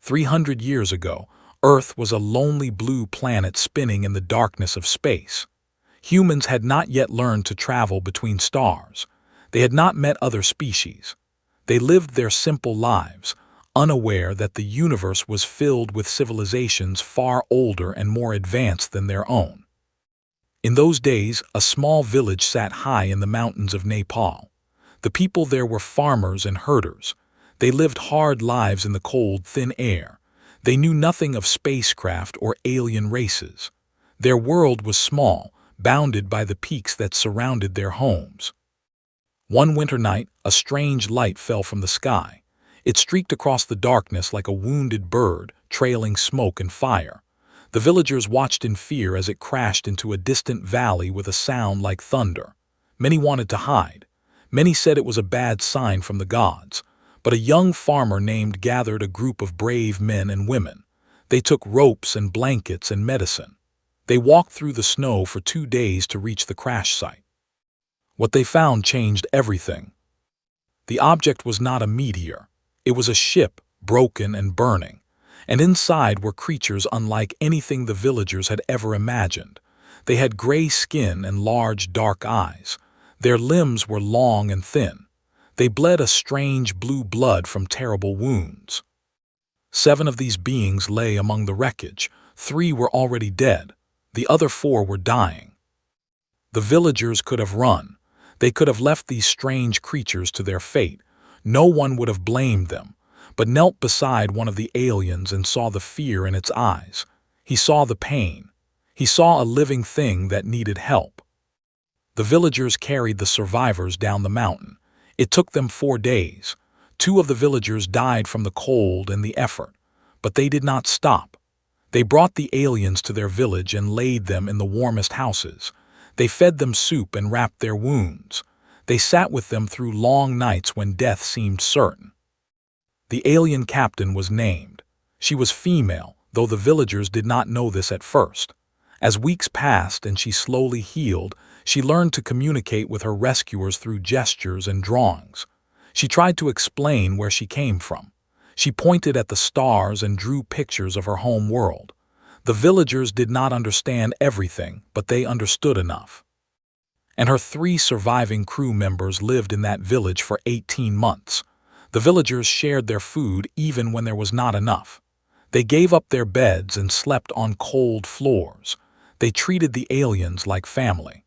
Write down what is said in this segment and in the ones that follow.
300 years ago, Earth was a lonely blue planet spinning in the darkness of space. Humans had not yet learned to travel between stars. They had not met other species. They lived their simple lives, unaware that the universe was filled with civilizations far older and more advanced than their own. In those days, a small village sat high in the mountains of Nepal. The people there were farmers and herders. They lived hard lives in the cold, thin air. They knew nothing of spacecraft or alien races. Their world was small, bounded by the peaks that surrounded their homes. One winter night, a strange light fell from the sky. It streaked across the darkness like a wounded bird, trailing smoke and fire. The villagers watched in fear as it crashed into a distant valley with a sound like thunder. Many wanted to hide. Many said it was a bad sign from the gods. But a young farmer named gathered a group of brave men and women. They took ropes and blankets and medicine. They walked through the snow for 2 days to reach the crash site. What they found changed everything. The object was not a meteor. It was a ship, broken and burning. And inside were creatures unlike anything the villagers had ever imagined. They had gray skin and large, dark eyes. Their limbs were long and thin. They bled a strange blue blood from terrible wounds. 7 of these beings lay among the wreckage. 3 were already dead. The other 4 were dying. The villagers could have run. They could have left these strange creatures to their fate. No one would have blamed them, but knelt beside one of the aliens and saw the fear in its eyes. He saw the pain. He saw a living thing that needed help. The villagers carried the survivors down the mountain. It took them 4 days. 2 of the villagers died from the cold and the effort, but they did not stop. They brought the aliens to their village and laid them in the warmest houses. They fed them soup and wrapped their wounds. They sat with them through long nights when death seemed certain. The alien captain was named. She was female, though the villagers did not know this at first. As weeks passed and she slowly healed, she learned to communicate with her rescuers through gestures and drawings. She tried to explain where she came from. She pointed at the stars and drew pictures of her home world. The villagers did not understand everything, but they understood enough. And her 3 surviving crew members lived in that village for 18 months. The villagers shared their food even when there was not enough. They gave up their beds and slept on cold floors. They treated the aliens like family.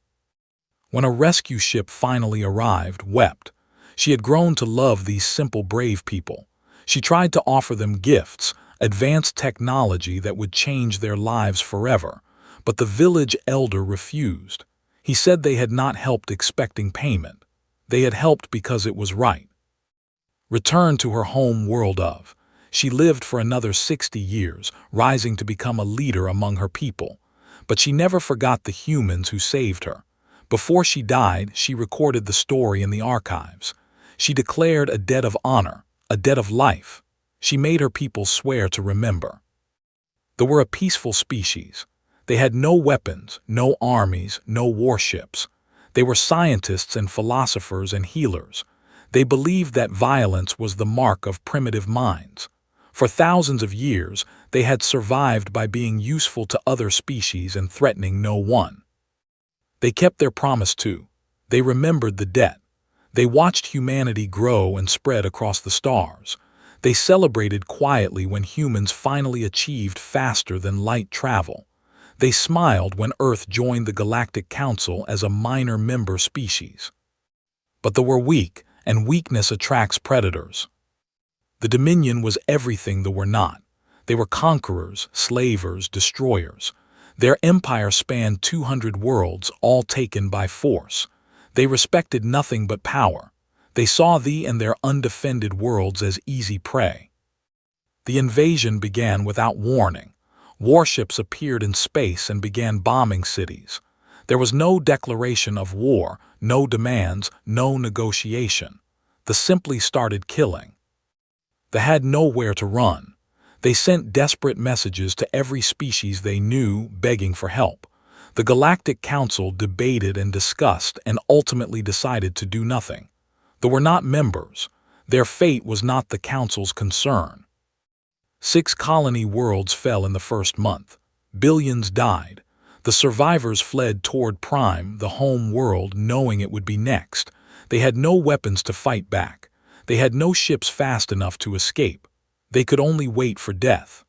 When a rescue ship finally arrived, wept. She had grown to love these simple, brave people. She tried to offer them gifts, advanced technology that would change their lives forever, but the village elder refused. He said they had not helped expecting payment. They had helped because it was right. Returned to her home world of, she lived for another 60 years, rising to become a leader among her people. But she never forgot the humans who saved her. Before she died, she recorded the story in the archives. She declared a debt of honor, a debt of life. She made her people swear to remember. They were a peaceful species. They had no weapons, no armies, no warships. They were scientists and philosophers and healers. They believed that violence was the mark of primitive minds. For thousands of years, they had survived by being useful to other species and threatening no one. They kept their promise too. They remembered the debt. They watched humanity grow and spread across the stars. They celebrated quietly when humans finally achieved faster than light travel. They smiled when Earth joined the Galactic Council as a minor member species. But they were weak, and weakness attracts predators. The Dominion was everything they were not. They were conquerors, slavers, destroyers. Their empire spanned 200 worlds, all taken by force. They respected nothing but power. They saw thee and their undefended worlds as easy prey. The invasion began without warning. Warships appeared in space and began bombing cities. There was no declaration of war, no demands, no negotiation. They simply started killing. They had nowhere to run. They sent desperate messages to every species they knew, begging for help. The Galactic Council debated and discussed and ultimately decided to do nothing. They were not members. Their fate was not the Council's concern. 6 colony worlds fell in the first month. Billions died. The survivors fled toward Prime, the home world, knowing it would be next. They had no weapons to fight back. They had no ships fast enough to escape. They could only wait for death.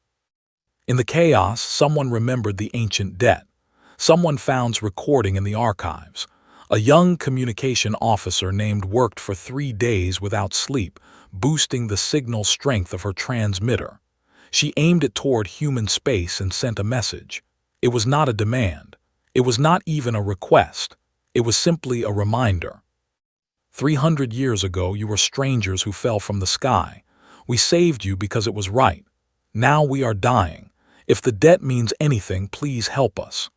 In the chaos, someone remembered the ancient debt. Someone found recording in the archives. A young communication officer named worked for 3 days without sleep, boosting the signal strength of her transmitter. She aimed it toward human space and sent a message. It was not a demand. It was not even a request. It was simply a reminder. 300 years ago, you were strangers who fell from the sky. We saved you because it was right. Now we are dying. If the debt means anything, please help us.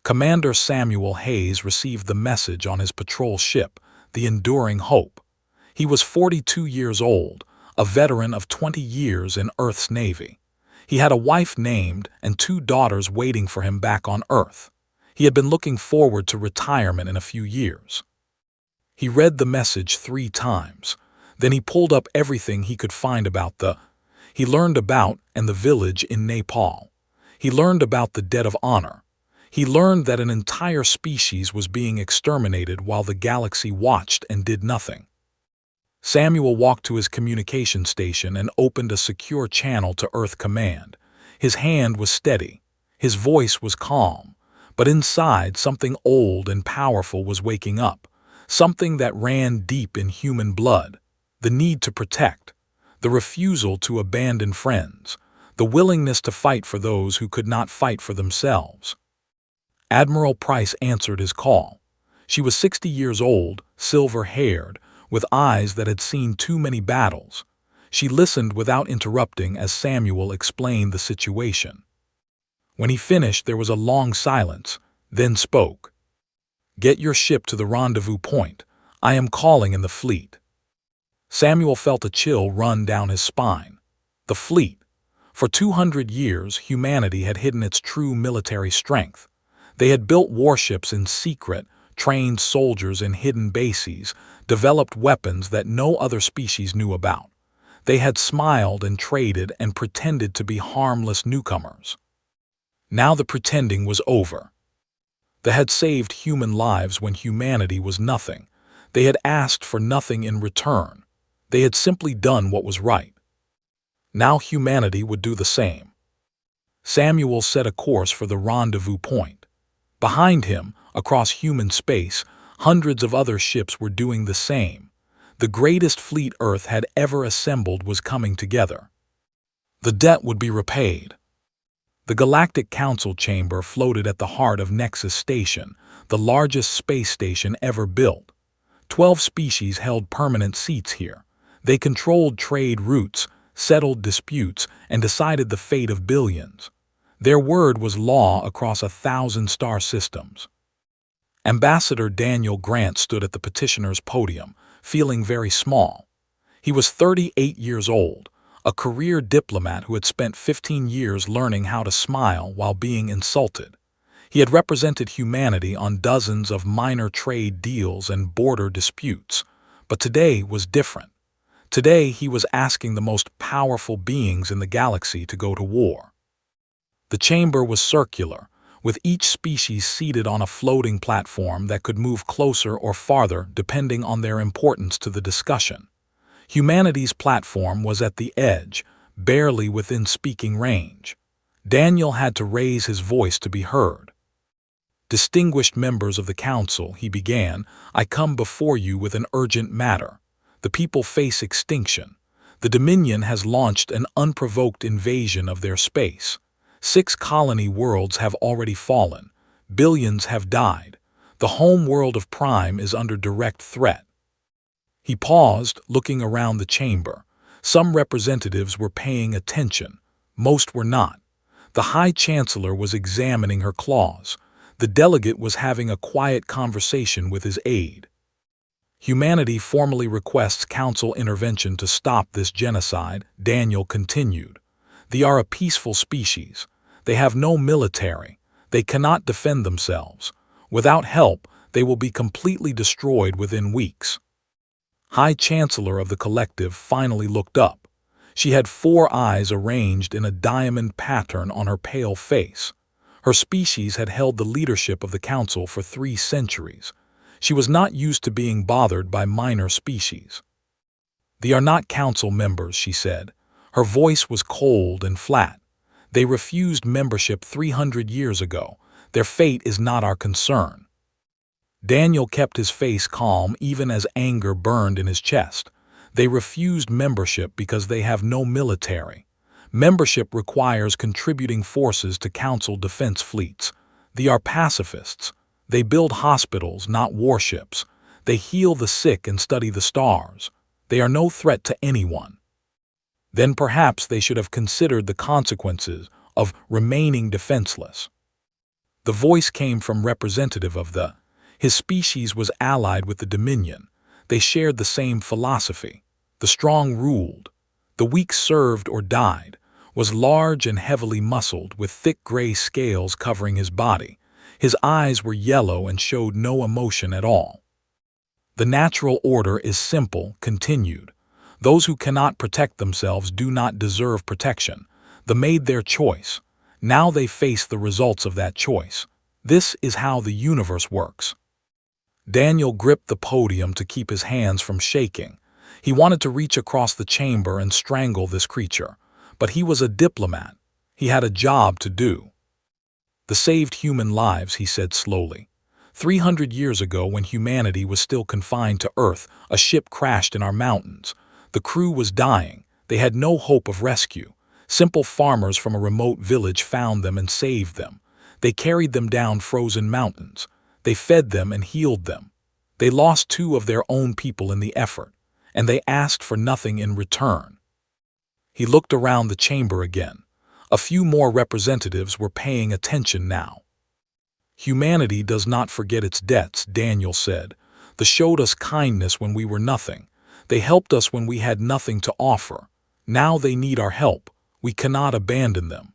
Commander Samuel Hayes received the message on his patrol ship, the Enduring Hope. He was 42 years old, a veteran of 20 years in Earth's Navy. He had a wife named and 2 daughters waiting for him back on Earth. He had been looking forward to retirement in a few years. He read the message 3 times. Then he pulled up everything he could find about he learned about and the village in Nepal. He learned about the debt of honor. He learned that an entire species was being exterminated while the galaxy watched and did nothing. Samuel walked to his communication station and opened a secure channel to Earth Command. His hand was steady. His voice was calm. But inside, something old and powerful was waking up. Something that ran deep in human blood. The need to protect. The refusal to abandon friends. The willingness to fight for those who could not fight for themselves. Admiral Price answered his call. She was 60 years old, silver-haired, with eyes that had seen too many battles. She listened without interrupting as Samuel explained the situation. When he finished, there was a long silence, then spoke. "Get your ship to the rendezvous point. I am calling in the fleet." Samuel felt a chill run down his spine. The fleet. For 200 years, humanity had hidden its true military strength. They had built warships in secret, trained soldiers in hidden bases, developed weapons that no other species knew about. They had smiled and traded and pretended to be harmless newcomers. Now the pretending was over. They had saved human lives when humanity was nothing. They had asked for nothing in return. They had simply done what was right. Now humanity would do the same. Samuel set a course for the rendezvous point. Behind him, across human space, hundreds of other ships were doing the same. The greatest fleet Earth had ever assembled was coming together. The debt would be repaid. The Galactic Council chamber floated at the heart of Nexus Station, the largest space station ever built. 12 species held permanent seats here. They controlled trade routes, settled disputes, and decided the fate of billions. Their word was law across 1,000 star systems. Ambassador Daniel Grant stood at the petitioner's podium, feeling very small. He was 38 years old, a career diplomat who had spent 15 years learning how to smile while being insulted. He had represented humanity on dozens of minor trade deals and border disputes, but today was different. Today he was asking the most powerful beings in the galaxy to go to war. The chamber was circular, with each species seated on a floating platform that could move closer or farther depending on their importance to the discussion. Humanity's platform was at the edge, barely within speaking range. Daniel had to raise his voice to be heard. "Distinguished members of the council," he began, "I come before you with an urgent matter. The people face extinction. The Dominion has launched an unprovoked invasion of their space. 6 colony worlds have already fallen. Billions have died. The home world of Prime is under direct threat." He paused, looking around the chamber. Some representatives were paying attention. Most were not. The High Chancellor was examining her claws. The delegate was having a quiet conversation with his aide. "Humanity formally requests council intervention to stop this genocide," Daniel continued. "They are a peaceful species. They have no military. They cannot defend themselves. Without help, they will be completely destroyed within weeks." High Chancellor of the Collective finally looked up. She had 4 eyes arranged in a diamond pattern on her pale face. Her species had held the leadership of the council for 3 centuries. She was not used to being bothered by minor species. "They are not council members," she said. Her voice was cold and flat. "They refused membership 300 years ago. Their fate is not our concern." Daniel kept his face calm even as anger burned in his chest. "They refused membership because they have no military. Membership requires contributing forces to council defense fleets. They are pacifists. They build hospitals, not warships. They heal the sick and study the stars. They are no threat to anyone." Then perhaps they should have considered the consequences of remaining defenseless. The voice came from representative of the. His species was allied with the Dominion. They shared the same philosophy. The strong ruled. The weak served or died. Was large and heavily muscled, with thick gray scales covering his body. His eyes were yellow and showed no emotion at all. "The natural order is simple," continued. "Those who cannot protect themselves do not deserve protection. They made their choice. Now they face the results of that choice. This is how the universe works." Daniel gripped the podium to keep his hands from shaking. He wanted to reach across the chamber and strangle this creature. But he was a diplomat. He had a job to do. "The saved human lives," he said slowly. 300 years ago, when humanity was still confined to Earth, a ship crashed in our mountains. The crew was dying. They had no hope of rescue. Simple farmers from a remote village found them and saved them. They carried them down frozen mountains. They fed them and healed them. They lost 2 of their own people in the effort, and they asked for nothing in return. He looked around the chamber again. A few more representatives were paying attention now. "Humanity does not forget its debts," Daniel said. "They showed us kindness when we were nothing. They helped us when we had nothing to offer. Now they need our help. We cannot abandon them."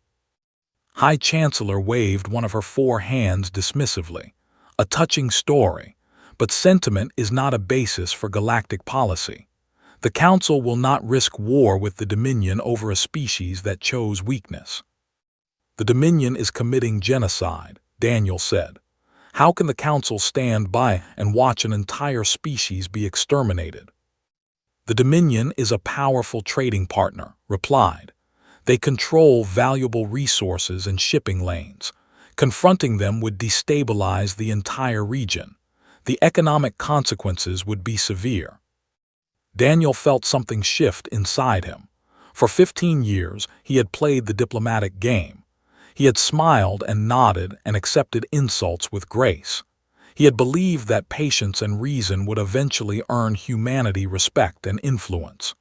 High Chancellor waved one of her 4 hands dismissively. "A touching story. But sentiment is not a basis for galactic policy. The Council will not risk war with the Dominion over a species that chose weakness." "The Dominion is committing genocide," Daniel said. "How can the Council stand by and watch an entire species be exterminated?" "The Dominion is a powerful trading partner," replied. "They control valuable resources and shipping lanes. Confronting them would destabilize the entire region. The economic consequences would be severe." Daniel felt something shift inside him. For 15 years, he had played the diplomatic game. He had smiled and nodded and accepted insults with grace. He had believed that patience and reason would eventually earn humanity respect and influence.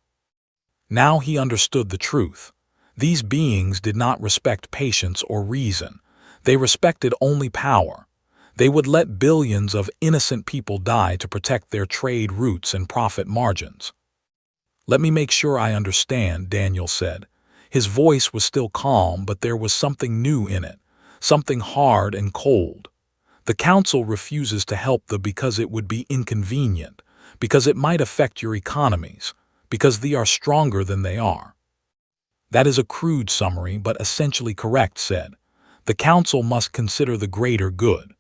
Now he understood the truth. These beings did not respect patience or reason. They respected only power. They would let billions of innocent people die to protect their trade routes and profit margins. "Let me make sure I understand," Daniel said. His voice was still calm, but there was something new in it, something hard and cold. "The Council refuses to help them because it would be inconvenient, because it might affect your economies, because they are stronger than they are." "That is a crude summary, but essentially correct," said. "The Council must consider the greater good."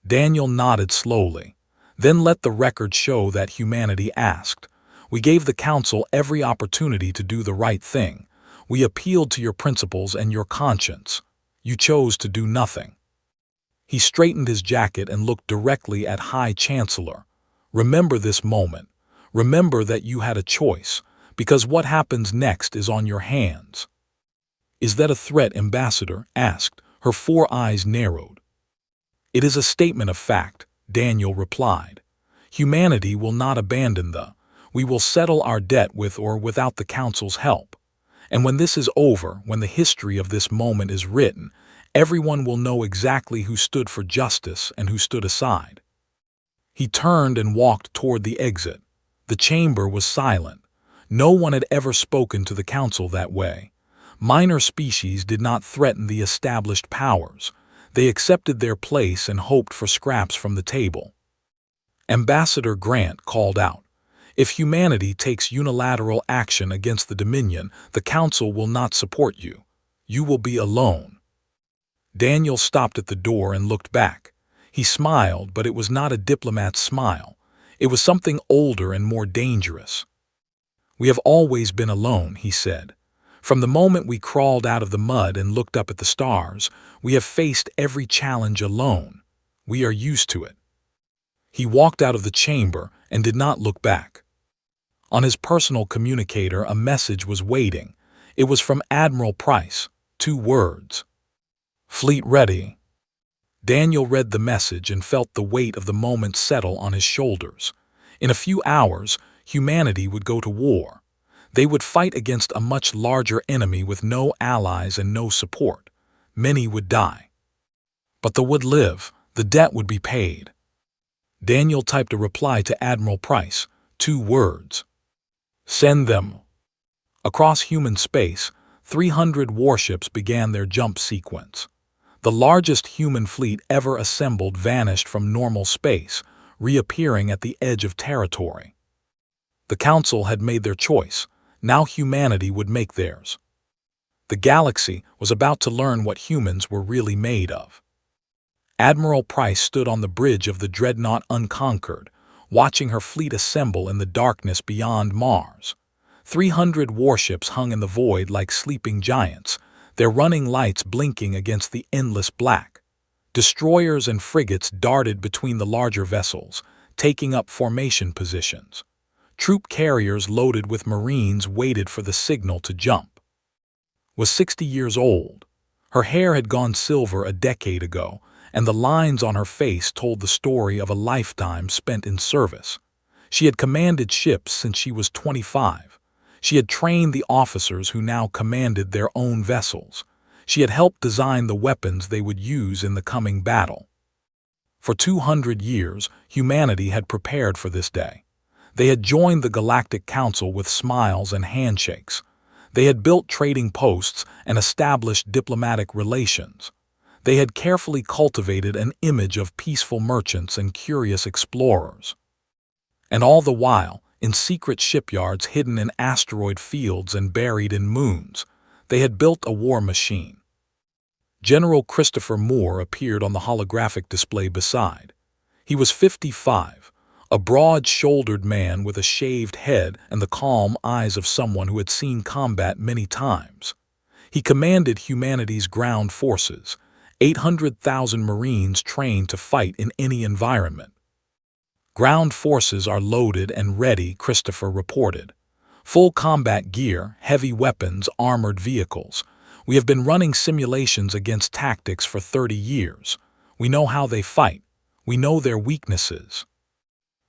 Daniel nodded slowly. "Then let the record show that humanity asked. We gave the Council every opportunity to do the right thing. We appealed to your principles and your conscience. You chose to do nothing." He straightened his jacket and looked directly at High Chancellor. "Remember this moment. Remember that you had a choice, because what happens next is on your hands." "Is that a threat?" Ambassador asked. Her 4 eyes narrowed. "It is a statement of fact," Daniel replied. "Humanity will not abandon the. We will settle our debt with or without the Council's help. And when this is over, when the history of this moment is written, everyone will know exactly who stood for justice and who stood aside." He turned and walked toward the exit. The chamber was silent. No one had ever spoken to the Council that way. Minor species did not threaten the established powers. They accepted their place and hoped for scraps from the table. Ambassador Grant called out, If humanity takes unilateral action against the Dominion, the Council will not support you. You will be alone." Daniel stopped at the door and looked back. He smiled, but it was not a diplomat's smile. It was something older and more dangerous. "We have always been alone," he said. "From the moment we crawled out of the mud and looked up at the stars, we have faced every challenge alone. We are used to it." He walked out of the chamber and did not look back. On his personal communicator, a message was waiting. It was from Admiral Price. 2 words. "Fleet ready." Daniel read the message and felt the weight of the moment settle on his shoulders. In a few hours, humanity would go to war. They would fight against a much larger enemy with no allies and no support. Many would die. But they would live. The debt would be paid. Daniel typed a reply to Admiral Price. 2 words. "Send them." Across human space, 300 warships began their jump sequence. The largest human fleet ever assembled vanished from normal space, reappearing at the edge of territory. The Council had made their choice. Now humanity would make theirs. The galaxy was about to learn what humans were really made of. Admiral Price stood on the bridge of the dreadnought Unconquered, watching her fleet assemble in the darkness beyond Mars. 300 warships hung in the void like sleeping giants, their running lights blinking against the endless black. Destroyers and frigates darted between the larger vessels, taking up formation positions. Troop carriers loaded with Marines waited for the signal to jump. Was 60 years old. Her hair had gone silver a decade ago, and the lines on her face told the story of a lifetime spent in service. She had commanded ships since she was 25. She had trained the officers who now commanded their own vessels. She had helped design the weapons they would use in the coming battle. For 200 years, humanity had prepared for this day. They had joined the Galactic Council with smiles and handshakes. They had built trading posts and established diplomatic relations. They had carefully cultivated an image of peaceful merchants and curious explorers. And all the while, in secret shipyards hidden in asteroid fields and buried in moons, they had built a war machine. General Christopher Moore appeared on the holographic display beside. He was 55, a broad-shouldered man with a shaved head and the calm eyes of someone who had seen combat many times. He commanded humanity's ground forces, 800,000 Marines trained to fight in any environment. "Ground forces are loaded and ready," Christopher reported. "Full combat gear, heavy weapons, armored vehicles. We have been running simulations against tactics for 30 years. We know how they fight. We know their weaknesses."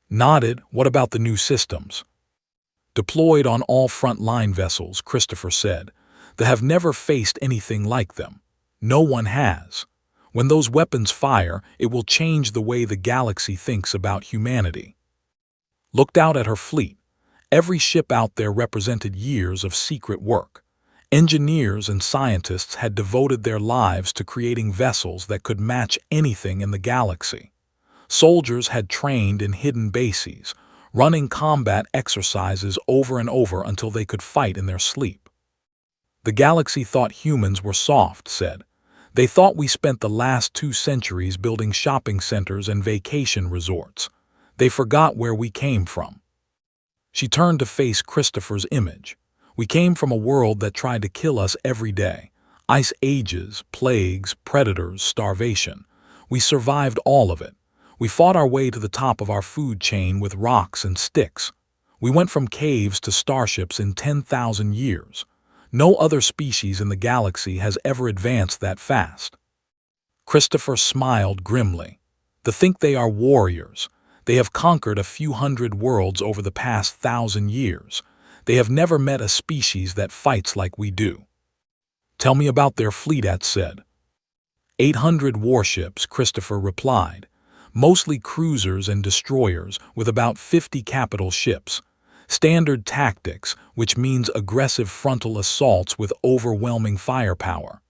Nodded. "What about the new systems?" "Deployed on all front-line vessels," Christopher said. "They have never faced anything like them. No one has. When those weapons fire, it will change the way the galaxy thinks about humanity." Looked out at her fleet. Every ship out there represented years of secret work. Engineers and scientists had devoted their lives to creating vessels that could match anything in the galaxy. Soldiers had trained in hidden bases, running combat exercises over and over until they could fight in their sleep. "The galaxy thought humans were soft," said. "They thought we spent the last 2 centuries building shopping centers and vacation resorts. They forgot where we came from." She turned to face Christopher's image. "We came from a world that tried to kill us every day. Ice ages, plagues, predators, starvation. We survived all of it. We fought our way to the top of our food chain with rocks and sticks. We went from caves to starships in 10,000 years. No other species in the galaxy has ever advanced that fast." Christopher smiled grimly. "To think they are warriors. They have conquered a few hundred worlds over the past 1,000 years. They have never met a species that fights like we do." "Tell me about their fleet," At said. 800 warships, Christopher replied. "Mostly cruisers and destroyers, with about 50 capital ships. Standard tactics, which means aggressive frontal assaults with overwhelming firepower.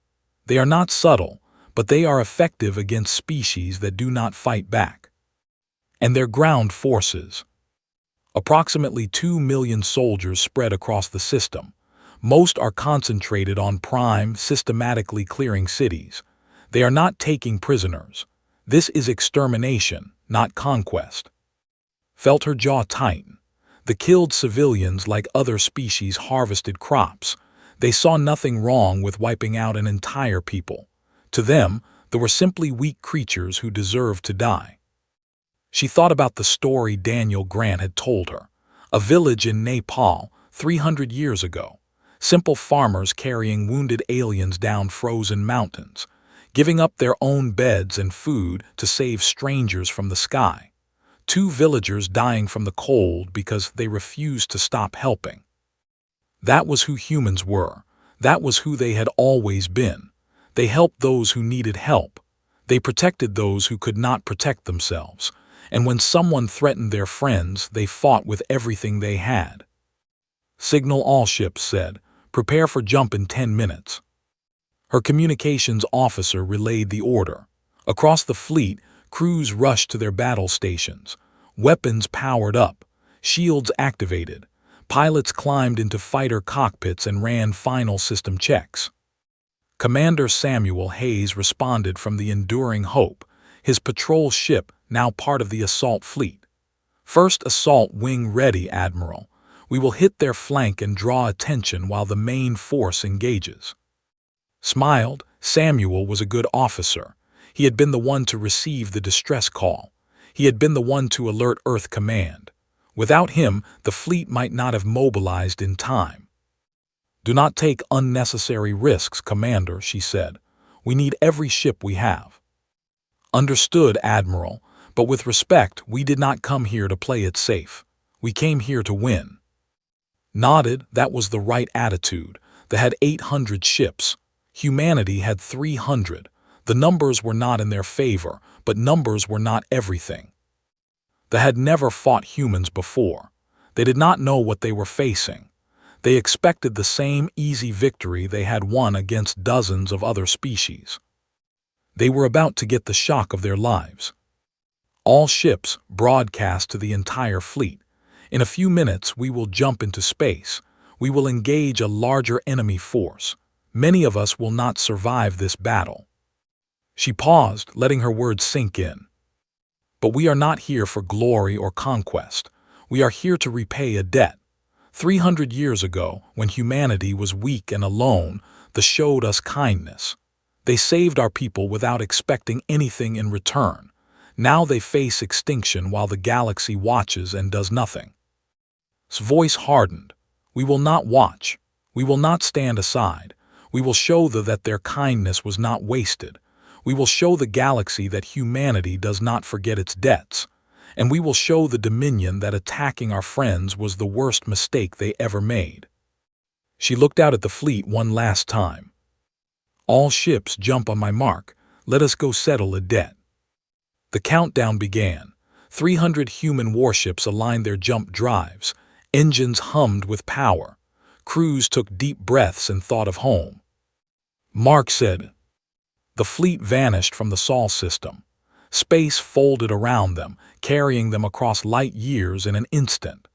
They are not subtle, but they are effective against species that do not fight back." "And their ground forces?" Approximately 2 million soldiers spread across the system. Most are concentrated on Prime, systematically clearing cities. They are not taking prisoners. This is extermination, not conquest. Felt her jaw tighten. The killed civilians, like other species, harvested crops. They saw nothing wrong with wiping out an entire people. To them, they were simply weak creatures who deserved to die. She thought about the story Daniel Grant had told her. A village in Nepal, 300 years ago. Simple farmers carrying wounded aliens down frozen mountains, giving up their own beds and food to save strangers from the sky. 2 villagers dying from the cold because they refused to stop helping. That was who humans were. That was who they had always been. They helped those who needed help. They protected those who could not protect themselves. And when someone threatened their friends, they fought with everything they had. Signal all ships, said. Prepare for jump in 10 minutes. Her communications officer relayed the order. Across the fleet, crews rushed to their battle stations. Weapons powered up. Shields activated. Pilots climbed into fighter cockpits and ran final system checks. Commander Samuel Hayes responded from the Enduring Hope, his patrol ship now part of the assault fleet. First assault wing ready, Admiral. We will hit their flank and draw attention while the main force engages. Smiled, Samuel was a good officer. He had been the one to receive the distress call. He had been the one to alert Earth Command. Without him, the fleet might not have mobilized in time. Do not take unnecessary risks, Commander, she said. We need every ship we have. Understood, Admiral, but with respect, we did not come here to play it safe. We came here to win. Nodded, that was the right attitude. They had 800 ships. Humanity had 300. The numbers were not in their favor, but numbers were not everything. They had never fought humans before. They did not know what they were facing. They expected the same easy victory they had won against dozens of other species. They were about to get the shock of their lives. All ships broadcast to the entire fleet. In a few minutes, we will jump into space. We will engage a larger enemy force. Many of us will not survive this battle. She paused, letting her words sink in. But we are not here for glory or conquest. We are here to repay a debt. 300 years ago, when humanity was weak and alone, they showed us kindness. They saved our people without expecting anything in return. Now they face extinction while the galaxy watches and does nothing. His voice hardened. We will not watch. We will not stand aside. We will show that their kindness was not wasted. We will show the galaxy that humanity does not forget its debts. And we will show the Dominion that attacking our friends was the worst mistake they ever made. She looked out at the fleet one last time. All ships jump on my mark. Let us go settle a debt. The countdown began. 300 human warships aligned their jump drives. Engines hummed with power. Crews took deep breaths and thought of home. Mark said. The fleet vanished from the Sol system. Space folded around them, carrying them across light years in an instant.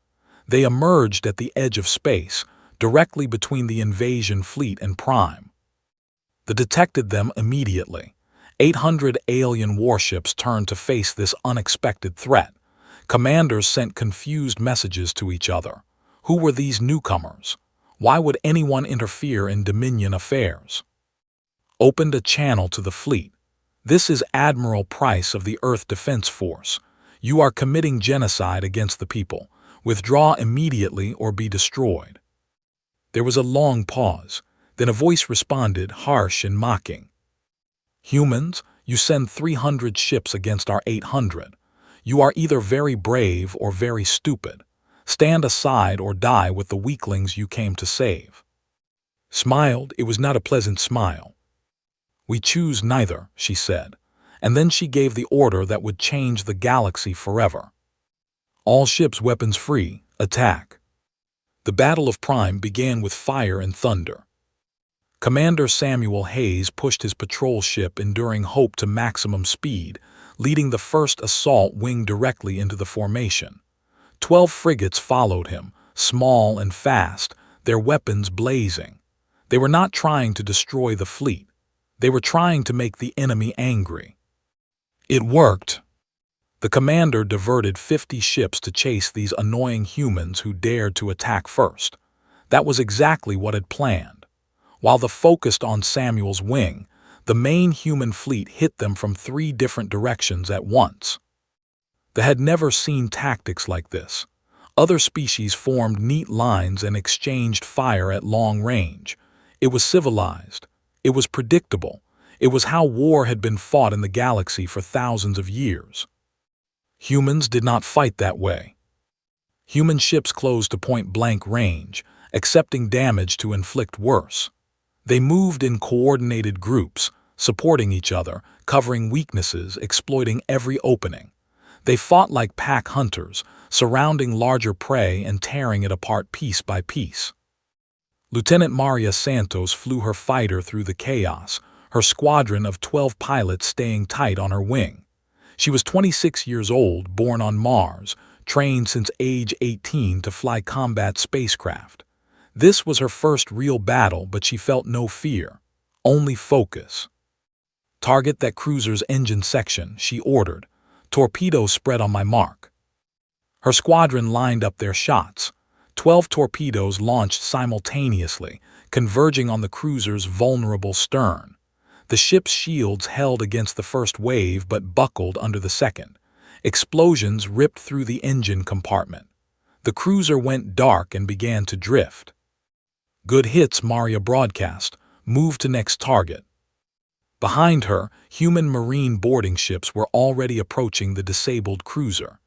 They emerged at the edge of space, directly between the invasion fleet and Prime. They detected them immediately. 800 alien warships turned to face this unexpected threat. Commanders sent confused messages to each other. Who were these newcomers? Why would anyone interfere in Dominion affairs? Opened a channel to the fleet. This is Admiral Price of the Earth Defense Force. You are committing genocide against the people. Withdraw immediately or be destroyed. There was a long pause. Then a voice responded, harsh and mocking. Humans, you send 300 ships against our 800. You are either very brave or very stupid. Stand aside or die with the weaklings you came to save. Smiled, it was not a pleasant smile. We choose neither, she said, and then she gave the order that would change the galaxy forever. All ships weapons free, attack. The Battle of Prime began with fire and thunder. Commander Samuel Hayes pushed his patrol ship Enduring Hope to maximum speed, leading the first assault wing directly into the formation. 12 frigates followed him, small and fast, their weapons blazing. They were not trying to destroy the fleet. They were trying to make the enemy angry. It worked. The commander diverted 50 ships to chase these annoying humans who dared to attack first. That was exactly what had planned. While they focused on Samuel's wing, the main human fleet hit them from 3 different directions at once. They had never seen tactics like this. Other species formed neat lines and exchanged fire at long range. It was civilized. It was predictable. It was how war had been fought in the galaxy for thousands of years. Humans did not fight that way. Human ships closed to point-blank range, accepting damage to inflict worse. They moved in coordinated groups, supporting each other, covering weaknesses, exploiting every opening. They fought like pack hunters, surrounding larger prey and tearing it apart piece by piece. Lieutenant Maria Santos flew her fighter through the chaos, her squadron of 12 pilots staying tight on her wing. She was 26 years old, born on Mars, trained since age 18 to fly combat spacecraft. This was her first real battle, but she felt no fear, only focus. "Target that cruiser's engine section," she ordered. "Torpedoes spread on my mark." Her squadron lined up their shots. 12 torpedoes launched simultaneously, converging on the cruiser's vulnerable stern. The ship's shields held against the first wave but buckled under the second. Explosions ripped through the engine compartment. The cruiser went dark and began to drift. "Good hits," Maria broadcast. "Move to next target." Behind her, human marine boarding ships were already approaching the disabled cruiser.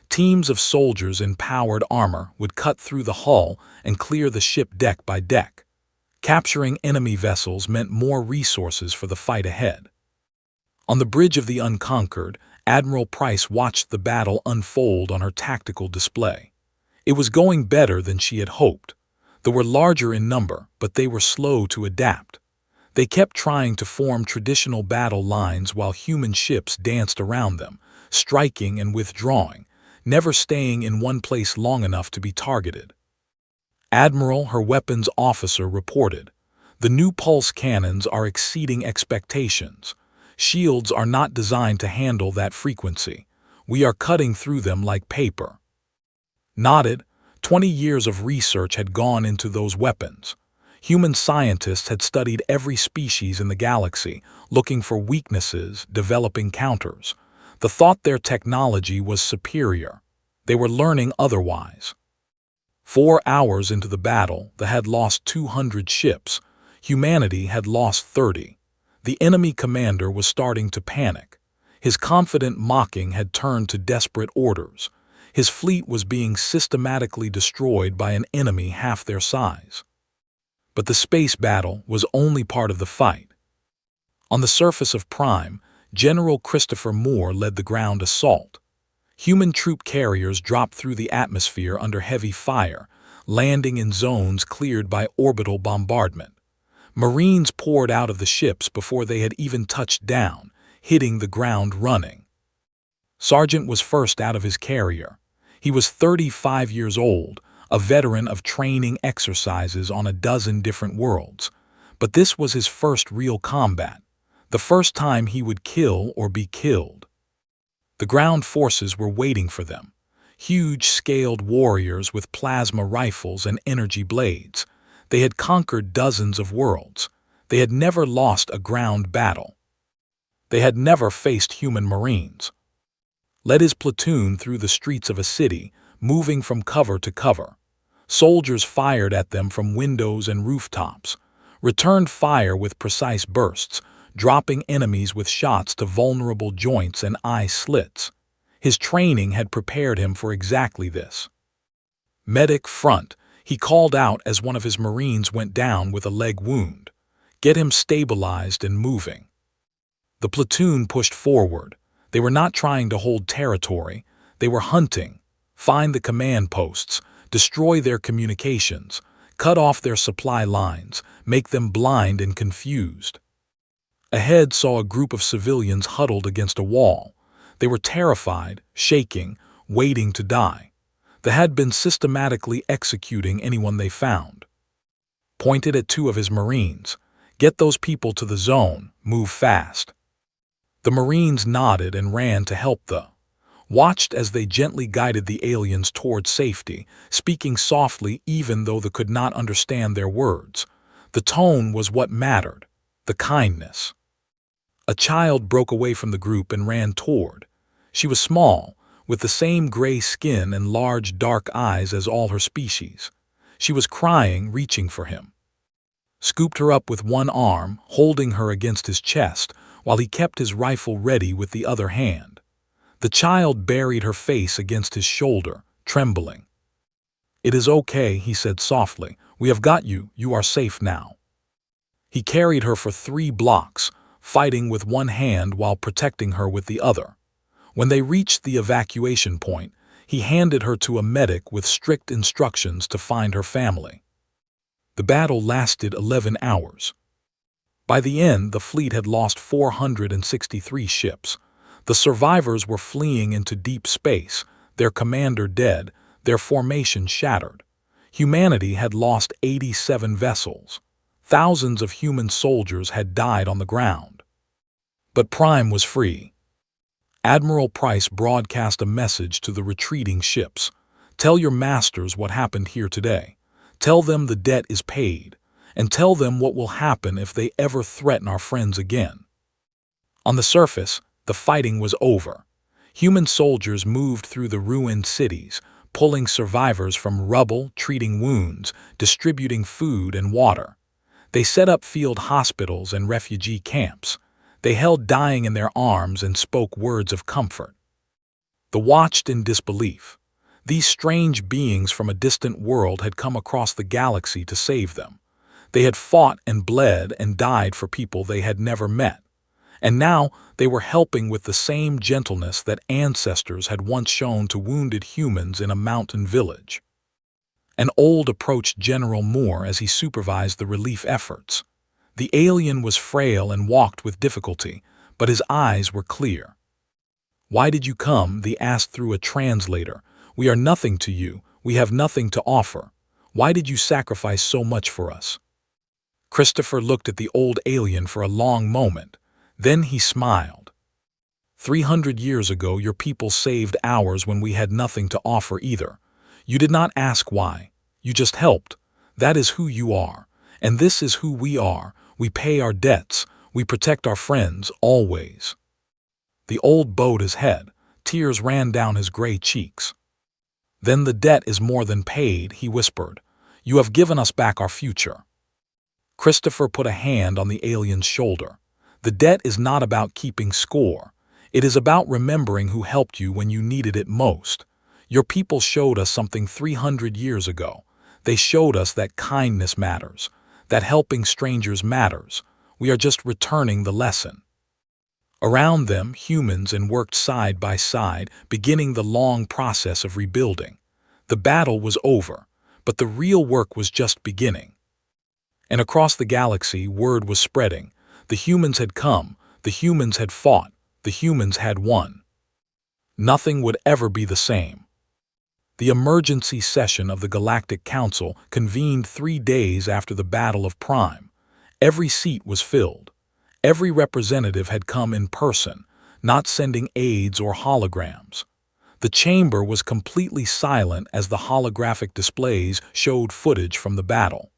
Teams of soldiers in powered armor would cut through the hull and clear the ship deck by deck. Capturing enemy vessels meant more resources for the fight ahead. On the bridge of the Unconquered, Admiral Price watched the battle unfold on her tactical display. It was going better than she had hoped. They were larger in number, but they were slow to adapt. They kept trying to form traditional battle lines while human ships danced around them, striking and withdrawing, never staying in one place long enough to be targeted. "Admiral," her weapons officer reported, "the new pulse cannons are exceeding expectations. Shields are not designed to handle that frequency. We are cutting through them like paper." Nodded. 20 years of research had gone into those weapons. Human scientists had studied every species in the galaxy, looking for weaknesses, developing counters. The thought their technology was superior. They were learning otherwise. 4 hours into the battle, they had lost 200 ships. Humanity had lost 30. The enemy commander was starting to panic. His confident mocking had turned to desperate orders. His fleet was being systematically destroyed by an enemy half their size. But the space battle was only part of the fight. On the surface of Prime, General Christopher Moore led the ground assault. Human troop carriers dropped through the atmosphere under heavy fire, landing in zones cleared by orbital bombardment. Marines poured out of the ships before they had even touched down, hitting the ground running. Sargent was first out of his carrier. He was 35 years old, a veteran of training exercises on a dozen different worlds. But this was his first real combat, the first time he would kill or be killed. The ground forces were waiting for them. Huge scaled warriors with plasma rifles and energy blades. They had conquered dozens of worlds. They had never lost a ground battle. They had never faced human marines. Led his platoon through the streets of a city, moving from cover to cover. Soldiers fired at them from windows and rooftops, returned fire with precise bursts, dropping enemies with shots to vulnerable joints and eye slits. His training had prepared him for exactly this. "Medic front," he called out as one of his Marines went down with a leg wound. "Get him stabilized and moving." The platoon pushed forward. They were not trying to hold territory. They were hunting. Find the command posts, destroy their communications, cut off their supply lines, make them blind and confused. Ahead saw a group of civilians huddled against a wall. They were terrified, shaking, waiting to die. They had been systematically executing anyone they found. Pointed at two of his Marines. Get those people to the zone, move fast. The Marines nodded and ran to help watched as they gently guided the aliens towards safety, speaking softly even though they could not understand their words. The tone was what mattered, the kindness. A child broke away from the group and ran toward. She was small, with the same gray skin and large dark eyes as all her species. She was crying, reaching for him. Scooped her up with one arm, holding her against his chest, while he kept his rifle ready with the other hand. The child buried her face against his shoulder, trembling. "It is okay," he said softly. "We have got you. You are safe now." He carried her for 3 blocks, fighting with one hand while protecting her with the other. When they reached the evacuation point, he handed her to a medic with strict instructions to find her family. The battle lasted 11 hours. By the end, the fleet had lost 463 ships. The survivors were fleeing into deep space, their commander dead, their formation shattered. Humanity had lost 87 vessels. Thousands of human soldiers had died on the ground. But Prime was free. Admiral Price broadcast a message to the retreating ships. "Tell your masters what happened here today. Tell them the debt is paid, and tell them what will happen if they ever threaten our friends again." On the surface, the fighting was over. Human soldiers moved through the ruined cities, pulling survivors from rubble, treating wounds, distributing food and water. They set up field hospitals and refugee camps. They held dying in their arms and spoke words of comfort. They watched in disbelief. These strange beings from a distant world had come across the galaxy to save them. They had fought and bled and died for people they had never met. And now they were helping with the same gentleness that ancestors had once shown to wounded humans in a mountain village. An old approached General Moore as he supervised the relief efforts. The alien was frail and walked with difficulty, but his eyes were clear. "Why did you come?" they asked through a translator. "We are nothing to you. We have nothing to offer. Why did you sacrifice so much for us?" Christopher looked at the old alien for a long moment. Then he smiled. 300 years ago, your people saved ours when we had nothing to offer either. You did not ask why. You just helped. That is who you are. And this is who we are. We pay our debts. We protect our friends, always." The old bowed his head. Tears ran down his gray cheeks. "Then the debt is more than paid," he whispered. "You have given us back our future." Christopher put a hand on the alien's shoulder. "The debt is not about keeping score. It is about remembering who helped you when you needed it most. Your people showed us something 300 years ago. They showed us that kindness matters, that helping strangers matters. We are just returning the lesson." Around them, humans worked side by side, beginning the long process of rebuilding. The battle was over, but the real work was just beginning. And across the galaxy, word was spreading. The humans had come, the humans had fought, the humans had won. Nothing would ever be the same. The emergency session of the Galactic Council convened 3 days after the Battle of Prime. Every seat was filled. Every representative had come in person, not sending aides or holograms. The chamber was completely silent as the holographic displays showed footage from the battle.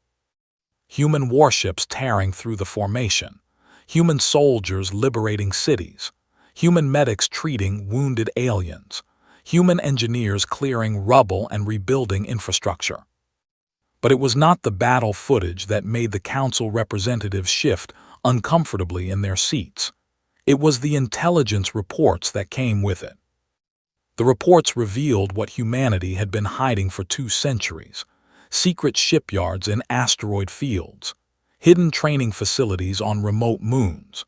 Human warships tearing through the formation. Human soldiers liberating cities. Human medics treating wounded aliens. Human engineers clearing rubble and rebuilding infrastructure. But it was not the battle footage that made the council representatives shift uncomfortably in their seats. It was the intelligence reports that came with it. The reports revealed what humanity had been hiding for 2 centuries. Secret shipyards in asteroid fields. Hidden training facilities on remote moons.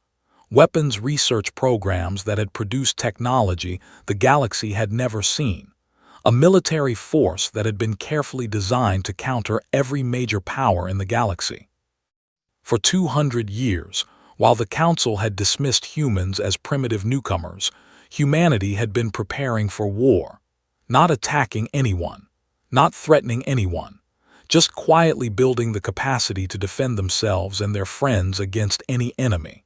Weapons research programs that had produced technology the galaxy had never seen. A military force that had been carefully designed to counter every major power in the galaxy. For 200 years, while the Council had dismissed humans as primitive newcomers, humanity had been preparing for war, not attacking anyone, not threatening anyone, just quietly building the capacity to defend themselves and their friends against any enemy.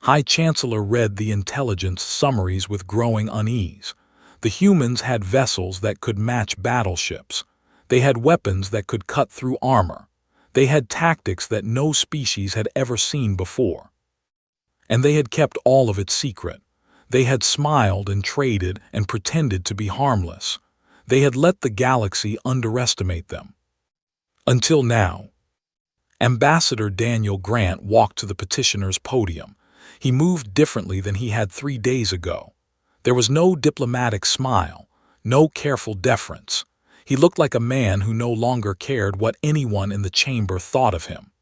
High Chancellor read the intelligence summaries with growing unease. The humans had vessels that could match battleships. They had weapons that could cut through armor. They had tactics that no species had ever seen before. And they had kept all of it secret. They had smiled and traded and pretended to be harmless. They had let the galaxy underestimate them. Until now. Ambassador Daniel Grant walked to the petitioner's podium. He moved differently than he had 3 days ago. There was no diplomatic smile, no careful deference. He looked like a man who no longer cared what anyone in the chamber thought of him.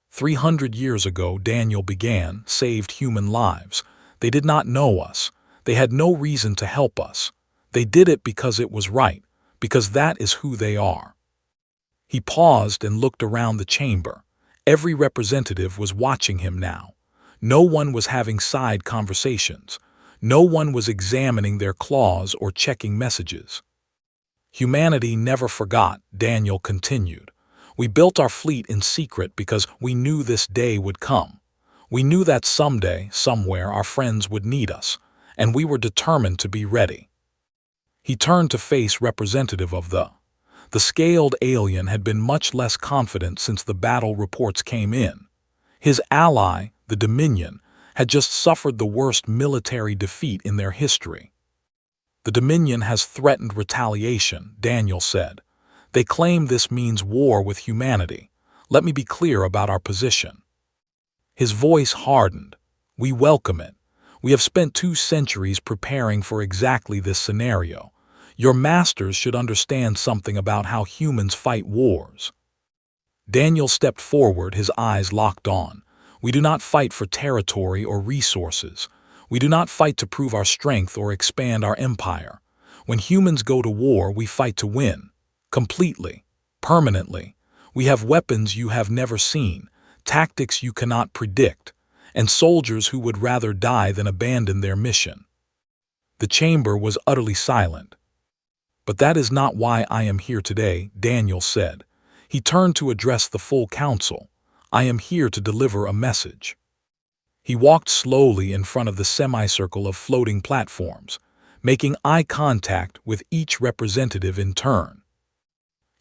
300 years ago, Daniel began, saved human lives. They did not know us. They had no reason to help us. They did it because it was right, because that is who they are. He paused and looked around the chamber. Every representative was watching him now. No one was having side conversations. No one was examining their claws or checking messages. Humanity never forgot, Daniel continued. We built our fleet in secret because we knew this day would come. We knew that someday, somewhere, our friends would need us, and we were determined to be ready. He turned to face representative of the scaled alien had been much less confident since the battle reports came in. His ally, the Dominion, had just suffered the worst military defeat in their history. The Dominion has threatened retaliation, Daniel said. They claim this means war with humanity. Let me be clear about our position. His voice hardened. We welcome it. We have spent 2 centuries preparing for exactly this scenario. Your masters should understand something about how humans fight wars. Daniel stepped forward, his eyes locked on. We do not fight for territory or resources. We do not fight to prove our strength or expand our empire. When humans go to war, we fight to win. Completely. Permanently. We have weapons you have never seen, tactics you cannot predict, and soldiers who would rather die than abandon their mission. The chamber was utterly silent. But that is not why I am here today, Daniel said. He turned to address the full council. I am here to deliver a message. He walked slowly in front of the semicircle of floating platforms, making eye contact with each representative in turn.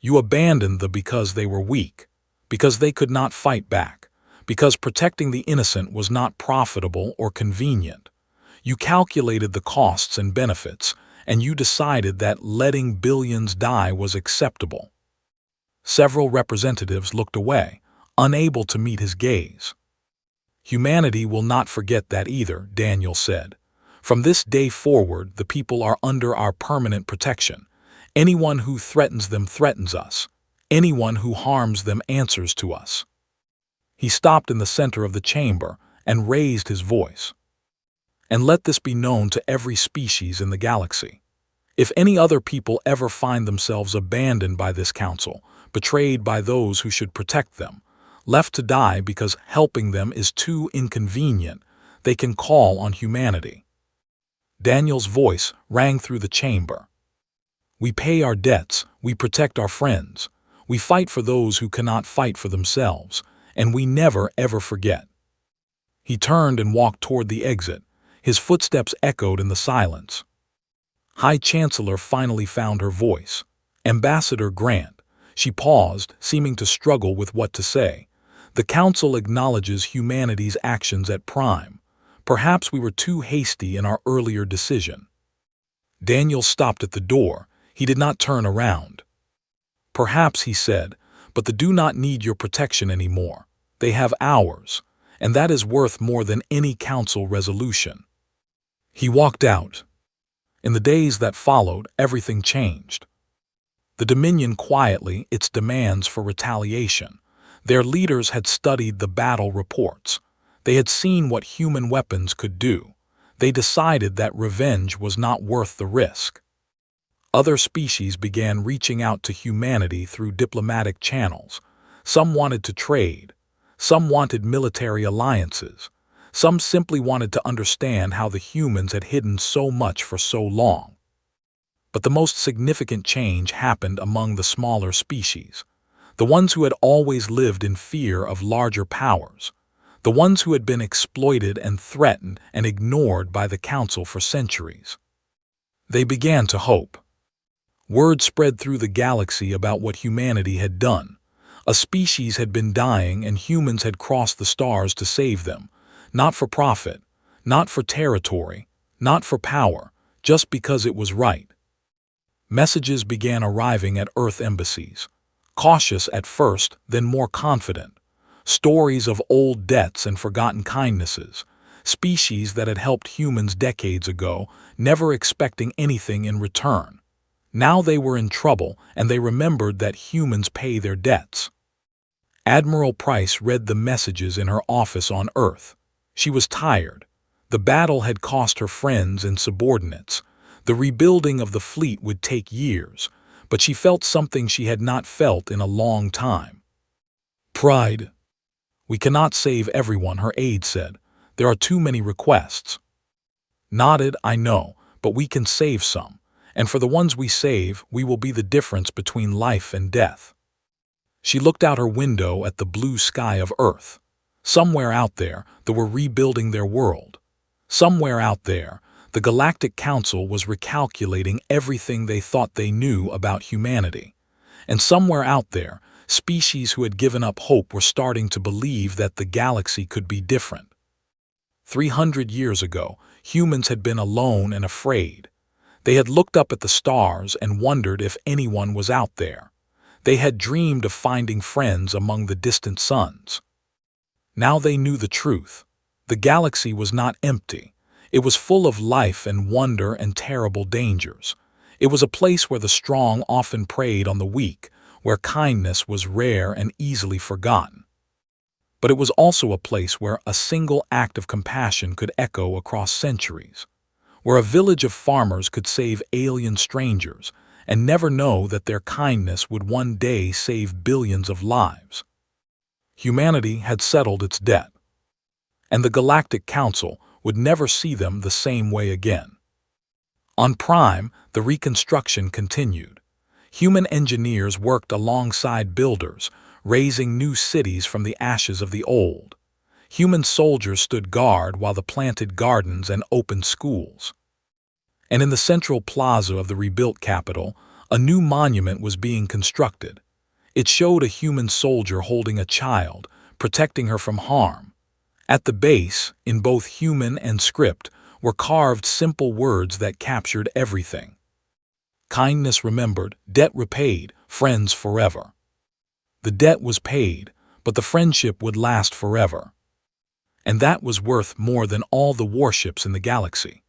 You abandoned them because they were weak, because they could not fight back, because protecting the innocent was not profitable or convenient. You calculated the costs and benefits, and you decided that letting billions die was acceptable. Several representatives looked away, unable to meet his gaze. Humanity will not forget that either, Daniel said. From this day forward, the people are under our permanent protection. Anyone who threatens them threatens us. Anyone who harms them answers to us. He stopped in the center of the chamber and raised his voice. And let this be known to every species in the galaxy. If any other people ever find themselves abandoned by this council, betrayed by those who should protect them, left to die because helping them is too inconvenient, they can call on humanity. Daniel's voice rang through the chamber. We pay our debts, we protect our friends, we fight for those who cannot fight for themselves, and we never ever forget. He turned and walked toward the exit. His footsteps echoed in the silence. High Chancellor finally found her voice. Ambassador Grant. She paused, seeming to struggle with what to say. The Council acknowledges humanity's actions at Prime. Perhaps we were too hasty in our earlier decision. Daniel stopped at the door. He did not turn around. Perhaps, he said, but they do not need your protection anymore. They have ours, and that is worth more than any council resolution. He walked out. In the days that followed, everything changed. The Dominion quietly, its demands for retaliation. Their leaders had studied the battle reports. They had seen what human weapons could do. They decided that revenge was not worth the risk. Other species began reaching out to humanity through diplomatic channels. Some wanted to trade. Some wanted military alliances. Some simply wanted to understand how the humans had hidden so much for so long. But the most significant change happened among the smaller species, the ones who had always lived in fear of larger powers, the ones who had been exploited and threatened and ignored by the Council for centuries. They began to hope. Word spread through the galaxy about what humanity had done. A species had been dying and humans had crossed the stars to save them, not for profit, not for territory, not for power, just because it was right. Messages began arriving at Earth embassies, cautious at first, then more confident. Stories of old debts and forgotten kindnesses, species that had helped humans decades ago, never expecting anything in return. Now they were in trouble, and they remembered that humans pay their debts. Admiral Price read the messages in her office on Earth. She was tired. The battle had cost her friends and subordinates. The rebuilding of the fleet would take years, but she felt something she had not felt in a long time. Pride. "We cannot save everyone," her aide said. "There are too many requests." Nodded, "I know, but we can save some, and for the ones we save, we will be the difference between life and death." She looked out her window at the blue sky of Earth. Somewhere out there, they were rebuilding their world. Somewhere out there, the Galactic Council was recalculating everything they thought they knew about humanity. And somewhere out there, species who had given up hope were starting to believe that the galaxy could be different. 300 years ago, humans had been alone and afraid. They had looked up at the stars and wondered if anyone was out there. They had dreamed of finding friends among the distant suns. Now they knew the truth. The galaxy was not empty. It was full of life and wonder and terrible dangers. It was a place where the strong often preyed on the weak, where kindness was rare and easily forgotten. But it was also a place where a single act of compassion could echo across centuries, where a village of farmers could save alien strangers and never know that their kindness would one day save billions of lives. Humanity had settled its debt, and the Galactic Council would never see them the same way again. On Prime, the reconstruction continued. Human engineers worked alongside builders, raising new cities from the ashes of the old. Human soldiers stood guard while they planted gardens and opened schools. And in the central plaza of the rebuilt capital, a new monument was being constructed. It showed a human soldier holding a child, protecting her from harm. At the base, in both human and script, were carved simple words that captured everything. Kindness remembered, debt repaid, friends forever. The debt was paid, but the friendship would last forever. And that was worth more than all the warships in the galaxy.